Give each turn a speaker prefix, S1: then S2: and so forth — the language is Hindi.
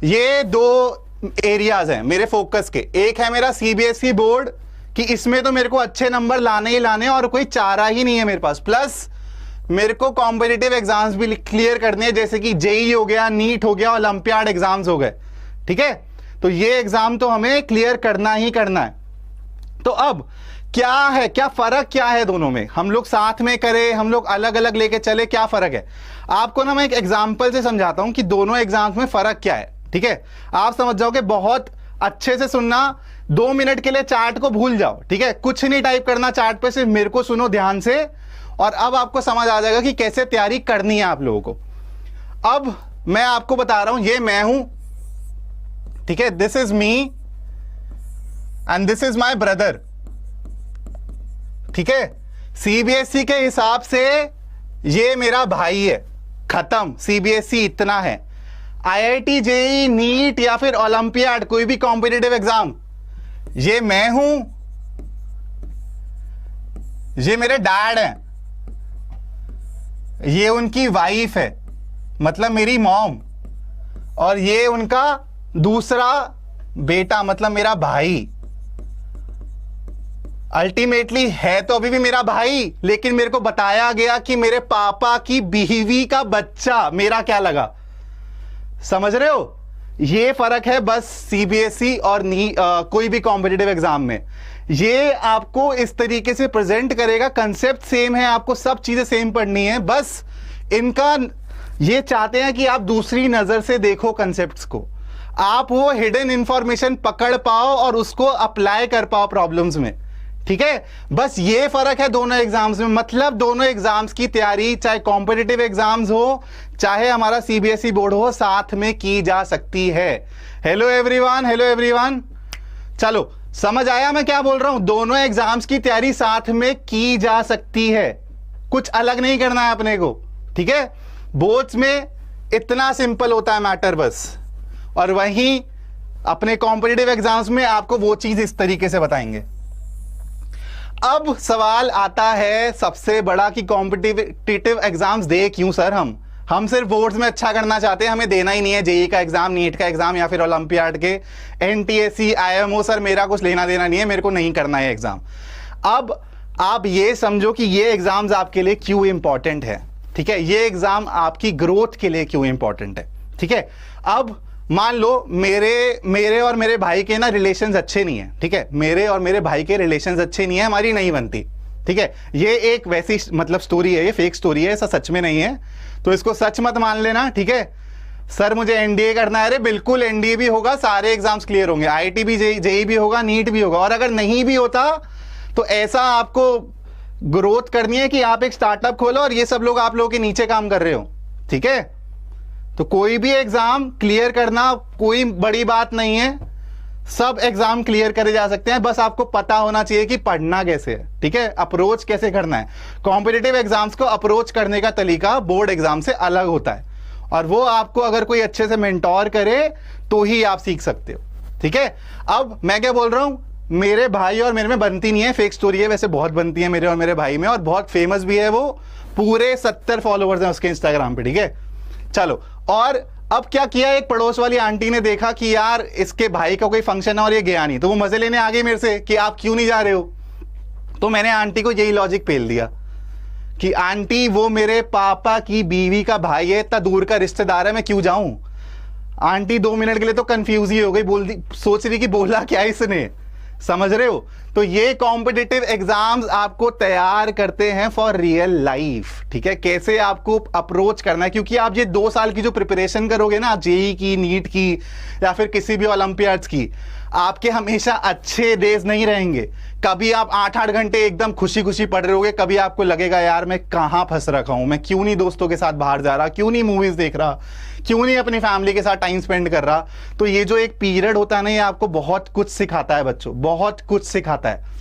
S1: ये दो एरियाज हैं मेरे फोकस के। एक है मेरा सीबीएसई बोर्ड कि इसमें तो मेरे को अच्छे नंबर लाने ही लाने और कोई चारा ही नहीं है मेरे पास, प्लस मेरे को कॉम्पिटिटिव एग्जाम्स भी क्लियर करने हैं, जैसे कि जेई हो गया, नीट हो गया, ओलंपियाड एग्जाम्स हो गए। ठीक है, तो ये एग्जाम तो हमें क्लियर करना ही करना है। तो अब क्या है, क्या फर्क क्या है दोनों में, हम लोग साथ में करें, हम लोग अलग अलग लेके चले, क्या फर्क है? आपको ना मैं एक एग्जांपल से समझाता हूं कि दोनों एग्जाम्स में फर्क क्या है। ठीक है, आप समझ जाओगे, बहुत अच्छे से सुनना। 2 मिनट के लिए चार्ट को भूल जाओ। ठीक है, कुछ नहीं टाइप करना चार्ट पे, सिर्फ मेरे को सुनो ध्यान से, और अब आपको समझ आ जाएगा कि कैसे तैयारी करनी है आप लोगों को। अब मैं आपको बता रहा हूं, ये मैं हूं, ठीक है, this is me and this is my brother. ठीक है, सीबीएसई के हिसाब से ये मेरा भाई है, खत्म। सीबीएसई इतना है। आईआईटी, जेई, नीट या फिर ओलंपियाड, कोई भी कॉम्पिटिटिव एग्जाम, ये मैं हूं, ये मेरे डैड हैं, ये उनकी वाइफ है, मतलब मेरी मॉम, और ये उनका दूसरा बेटा, मतलब मेरा भाई। अल्टीमेटली है तो अभी भी मेरा भाई, लेकिन मेरे को बताया गया कि मेरे पापा की बीवी का बच्चा। मेरा क्या लगा, समझ रहे हो? ये फर्क है बस सीबीएसई और कोई भी कॉम्पिटिटिव एग्जाम में। ये आपको इस तरीके से प्रेजेंट करेगा, कंसेप्ट सेम है, आपको सब चीजें सेम पढ़नी है, बस इनका ये चाहते हैं कि आप दूसरी नजर से देखो कंसेप्ट्स को, आप वो हिडन इंफॉर्मेशन पकड़ पाओ और उसको अप्लाई कर पाओ प्रॉब्लम्स में। ठीक है, बस ये फर्क है दोनों एग्जाम्स में। मतलब दोनों एग्जाम्स की तैयारी, चाहे कॉम्पिटिटिव एग्जाम्स हो, चाहे हमारा सीबीएसई बोर्ड हो, साथ में की जा सकती है। हेलो एवरीवन, हेलो एवरीवन, चलो समझ आया मैं क्या बोल रहा हूं? दोनों एग्जाम्स की तैयारी साथ में की जा सकती है, कुछ अलग नहीं करना है अपने को। ठीक है, बोर्ड्स में इतना सिंपल होता है मैटर बस, और वहीं अपने कॉम्पिटिटिव एग्जाम्स में आपको वो चीज इस तरीके से बताएंगे। अब सवाल आता है सबसे बड़ा कि कॉम्पिटिटिव एग्जाम्स दे क्यों सर? हम सिर्फ बोर्ड्स में अच्छा करना चाहते हैं, हमें देना ही नहीं है जेई का एग्जाम, नीट का एग्जाम या फिर ओलंपियाड के, एनटीएससी, आईएमओ, सर मेरा कुछ लेना देना नहीं है, मेरे को नहीं करना है एग्जाम। अब आप ये समझो कि ये एग्जाम्स आपके लिए क्यों इंपॉर्टेंट है। ठीक है, ये एग्जाम आपकी ग्रोथ के लिए क्यों इंपॉर्टेंट है। ठीक है, अब मान लो मेरे और मेरे भाई के ना रिलेशंस अच्छे नहीं है। ठीक है, मेरे और मेरे भाई के रिलेशंस अच्छे नहीं है, हमारी नहीं बनती। ठीक है, ये एक वैसी मतलब स्टोरी है, ये फेक स्टोरी है, ऐसा सच में नहीं है, तो इसको सच मत मान लेना। ठीक है, सर मुझे एनडीए करना है, अरे बिल्कुल एनडीए भी होगा, सारे एग्जाम्स क्लियर होंगे, आईआईटी भी, जेई भी होगा, नीट भी होगा, और अगर नहीं भी होता तो ऐसा आपको ग्रोथ करनी है कि आप एक स्टार्टअप खोलो और ये सब लोग आप लोगों के नीचे काम कर रहे हो। ठीक है, तो कोई भी एग्जाम क्लियर करना कोई बड़ी बात नहीं है, सब एग्जाम क्लियर करे जा सकते हैं, बस आपको पता होना चाहिए कि पढ़ना कैसे है। ठीक है, अप्रोच कैसे करना है। कॉम्पिटिटिव एग्जाम्स को अप्रोच करने का तरीका बोर्ड एग्जाम से अलग होता है, और वो आपको अगर कोई अच्छे से मेंटोर करे तो ही आप सीख सकते हो। ठीक है, अब मैं क्या बोल रहा हूं, मेरे भाई और मेरे में बनती नहीं है, फेक स्टोरी है, वैसे बहुत बनती है मेरे और मेरे भाई में, और बहुत फेमस भी है वो, पूरे 70 फॉलोवर्स हैं उसके इंस्टाग्राम पे। ठीक है, चलो, और अब क्या किया, एक पड़ोस वाली आंटी ने देखा कि यार इसके भाई का कोई फंक्शन है और ये गया नहीं, तो वो मजे लेने आ गई मेरे से कि आप क्यों नहीं जा रहे हो। तो मैंने आंटी को यही लॉजिक पेल दिया कि आंटी वो मेरे पापा की बीवी का भाई है, इतना दूर का रिश्तेदार है, मैं क्यों जाऊं। आंटी 2 मिनट के लिए तो कंफ्यूज ही हो गई, सोच रही कि बोला क्या इसने, समझ रहे हो। तो ये कॉम्पिटिटिव एग्जाम्स आपको तैयार करते हैं फॉर रियल लाइफ। ठीक है, कैसे आपको अप्रोच करना है, क्योंकि आप ये 2 साल की जो प्रिपरेशन करोगे ना, जेई की, नीट की या फिर किसी भी ओलंपियाड्स की, आपके हमेशा अच्छे डेज नहीं रहेंगे। कभी आप 8-8 घंटे एकदम खुशी खुशी पढ़ रहे होगे, कभी आपको लगेगा यार मैं कहां फंस रखा हूं, मैं क्यों नहीं दोस्तों के साथ बाहर जा रहा, क्यों नहीं मूवीज देख रहा, क्यों नहीं अपनी फैमिली के साथ टाइम स्पेंड कर रहा। तो ये जो एक पीरियड होता है ना, ये आपको बहुत कुछ सिखाता है बच्चों, बहुत कुछ सिखाता है।